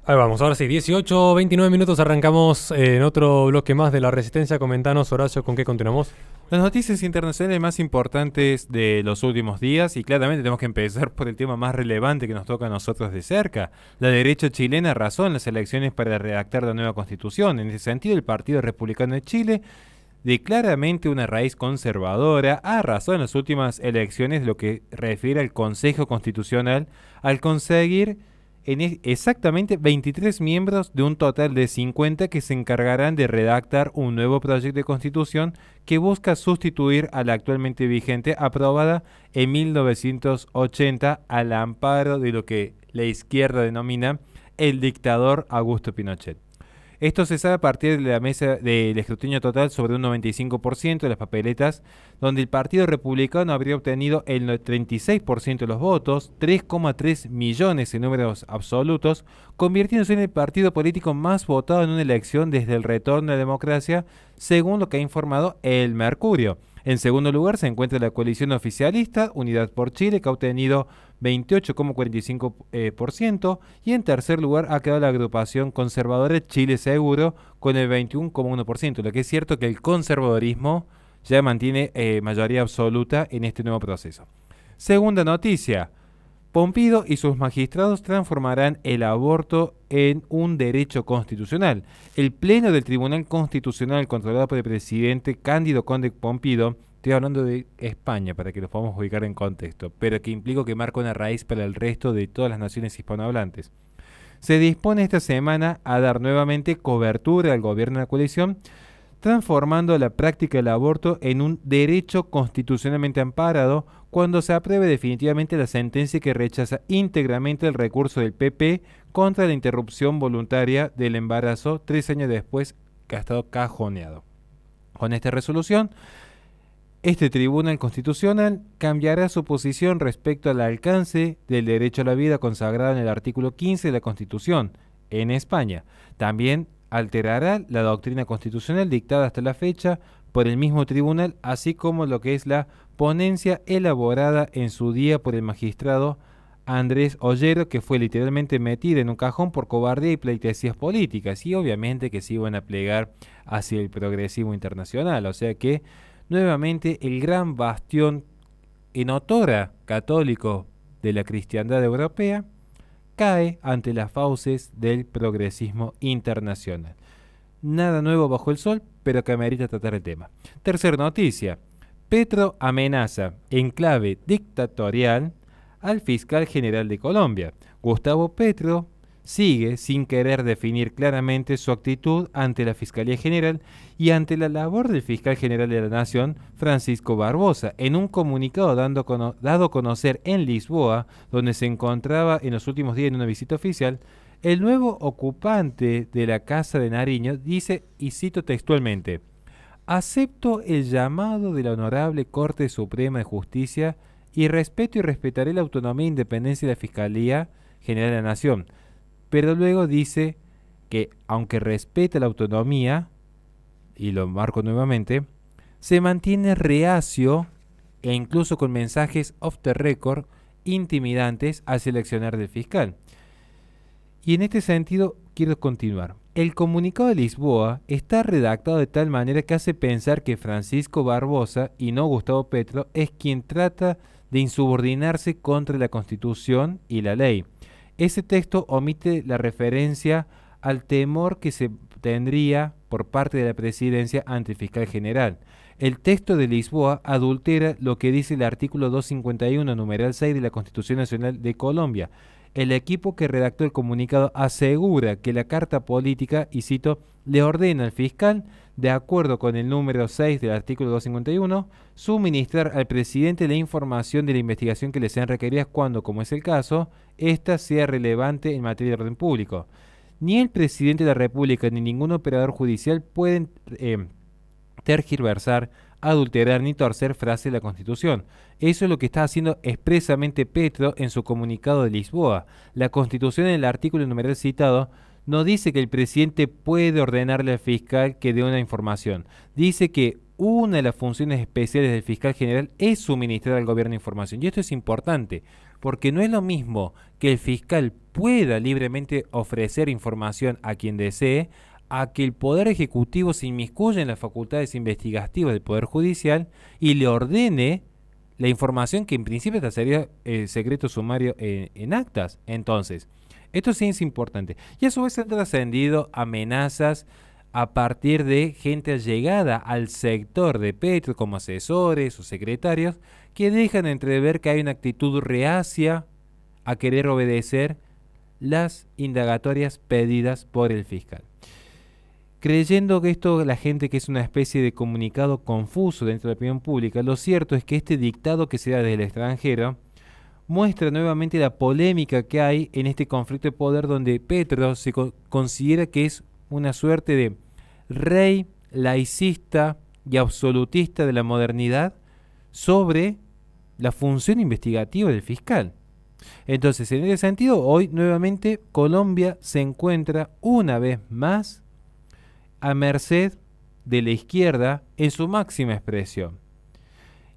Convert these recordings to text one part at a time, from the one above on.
Ahí vamos, ahora sí, 18, 29 minutos, arrancamos en otro bloque más de la Resistencia. Comentanos, Horacio, ¿con qué continuamos? Las noticias internacionales más importantes de los últimos días, y claramente tenemos que empezar por el tema más relevante que nos toca a nosotros de cerca. La derecha chilena arrasó en las elecciones para redactar la nueva constitución. En ese sentido, el Partido Republicano de Chile, de claramente una raíz conservadora, arrasó en las últimas elecciones, lo que refiere al Consejo Constitucional, al conseguir exactamente 23 miembros de un total de 50 que se encargarán de redactar un nuevo proyecto de constitución que busca sustituir a la actualmente vigente, aprobada en 1980 al amparo de lo que la izquierda denomina el dictador Augusto Pinochet. Esto se sabe a partir de la mesa del escrutinio total sobre un 95% de las papeletas, donde el Partido Republicano habría obtenido el 36% de los votos, 3,3 millones en números absolutos, convirtiéndose en el partido político más votado en una elección desde el retorno a la democracia, según lo que ha informado El Mercurio. En segundo lugar se encuentra la coalición oficialista, Unidad por Chile, que ha obtenido 28,45%, y en tercer lugar ha quedado la agrupación conservadora Chile Seguro con el 21,1%. Lo que es cierto que el conservadorismo ya mantiene mayoría absoluta en este nuevo proceso. Segunda noticia. Pompido y sus magistrados transformarán el aborto en un derecho constitucional. El Pleno del Tribunal Constitucional, controlado por el presidente Cándido Conde Pompido, estoy hablando de España para que lo podamos ubicar en contexto, pero que implica que marca una raíz para el resto de todas las naciones hispanohablantes, se dispone esta semana a dar nuevamente cobertura al gobierno de la coalición, transformando la práctica del aborto en un derecho constitucionalmente amparado cuando se apruebe definitivamente la sentencia que rechaza íntegramente el recurso del PP contra la interrupción voluntaria del embarazo 3 años después que ha estado cajoneado. Con esta resolución, este Tribunal Constitucional cambiará su posición respecto al alcance del derecho a la vida consagrado en el artículo 15 de la Constitución en España. También alterará la doctrina constitucional dictada hasta la fecha por el mismo tribunal, así como lo que es la ponencia elaborada en su día por el magistrado Andrés Ollero, que fue literalmente metida en un cajón por cobardía y pleitesías políticas, y obviamente que se iban a plegar hacia el progresismo internacional. O sea que nuevamente el gran bastión en otrora católico de la cristiandad europea cae ante las fauces del progresismo internacional. Nada nuevo bajo el sol, pero que amerita tratar el tema. Tercera noticia. Petro amenaza en clave dictatorial al fiscal general de Colombia. Gustavo Petro sigue sin querer definir claramente su actitud ante la Fiscalía General y ante la labor del fiscal general de la Nación, Francisco Barbosa, en un comunicado dado a conocer en Lisboa, donde se encontraba en los últimos días en una visita oficial. El nuevo ocupante de la Casa de Nariño dice, y cito textualmente: acepto el llamado de la Honorable Corte Suprema de Justicia y respeto y respetaré la autonomía e independencia de la Fiscalía General de la Nación. Pero luego dice que, aunque respeta la autonomía, y lo marco nuevamente, se mantiene reacio e incluso con mensajes off the record intimidantes al seleccionar del fiscal. Y en este sentido quiero continuar. El comunicado de Lisboa está redactado de tal manera que hace pensar que Francisco Barbosa y no Gustavo Petro es quien trata de insubordinarse contra la Constitución y la ley. Ese texto omite la referencia al temor que se tendría por parte de la presidencia ante el fiscal general. El texto de Lisboa adultera lo que dice el artículo 251, numeral 6 de la Constitución Nacional de Colombia. El equipo que redactó el comunicado asegura que la carta política, y cito, le ordena al fiscal, de acuerdo con el número 6 del artículo 251, suministrar al presidente la información de la investigación que le sean requeridas cuando, como es el caso, ésta sea relevante en materia de orden público. Ni el presidente de la República ni ningún operador judicial pueden tergiversar, adulterar ni torcer frases de la Constitución. Eso es lo que está haciendo expresamente Petro en su comunicado de Lisboa. La Constitución, en el artículo numeral citado, no dice que el presidente puede ordenarle al fiscal que dé una información. Dice que una de las funciones especiales del fiscal general es suministrar al gobierno información. Y esto es importante, porque no es lo mismo que el fiscal pueda libremente ofrecer información a quien desee, a que el Poder Ejecutivo se inmiscuya en las facultades investigativas del Poder Judicial y le ordene la información que en principio esta sería secreto sumario en actas. Entonces, esto sí es importante. Y a su vez han trascendido amenazas a partir de gente allegada al sector de Petro, como asesores o secretarios, que dejan entrever que hay una actitud reacia a querer obedecer las indagatorias pedidas por el fiscal. Creyendo que esto, la gente, que es una especie de comunicado confuso dentro de la opinión pública, lo cierto es que este dictado que se da desde el extranjero muestra nuevamente la polémica que hay en este conflicto de poder, donde Petro se considera que es una suerte de rey laicista y absolutista de la modernidad sobre la función investigativa del fiscal. Entonces, en ese sentido, hoy nuevamente Colombia se encuentra una vez más a merced de la izquierda en su máxima expresión.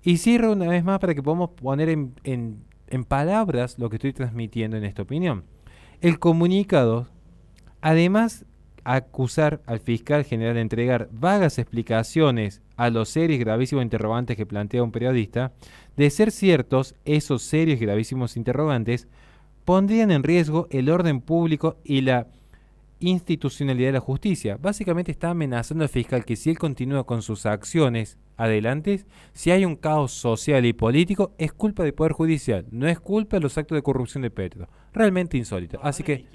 Y cierro una vez más para que podamos poner en palabras lo que estoy transmitiendo en esta opinión. El comunicado, además acusar al fiscal general de entregar vagas explicaciones a los serios y gravísimos interrogantes que plantea un periodista, de ser ciertos esos serios y gravísimos interrogantes, pondrían en riesgo el orden público y la institucionalidad de la justicia. Básicamente está amenazando al fiscal que si él continúa con sus acciones adelante, si hay un caos social y político, es culpa del Poder Judicial, no es culpa de los actos de corrupción de Petro. Realmente insólito. Así que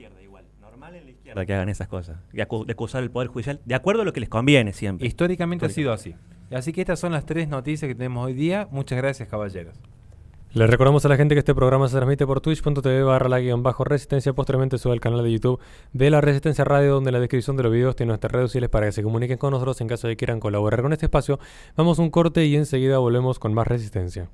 normal en la izquierda que hagan esas cosas, de acusar al Poder Judicial, de acuerdo a lo que les conviene siempre. Históricamente ha sido así. Así que estas son las 3 noticias que tenemos hoy día. Muchas gracias, caballeros. Les recordamos a la gente que este programa se transmite por twitch.tv/la-resistencia. Posteriormente sube al canal de YouTube de La Resistencia Radio, donde en la descripción de los videos tiene nuestras redes sociales para que se comuniquen con nosotros en caso de que quieran colaborar con este espacio. Vamos a un corte y enseguida volvemos con más Resistencia.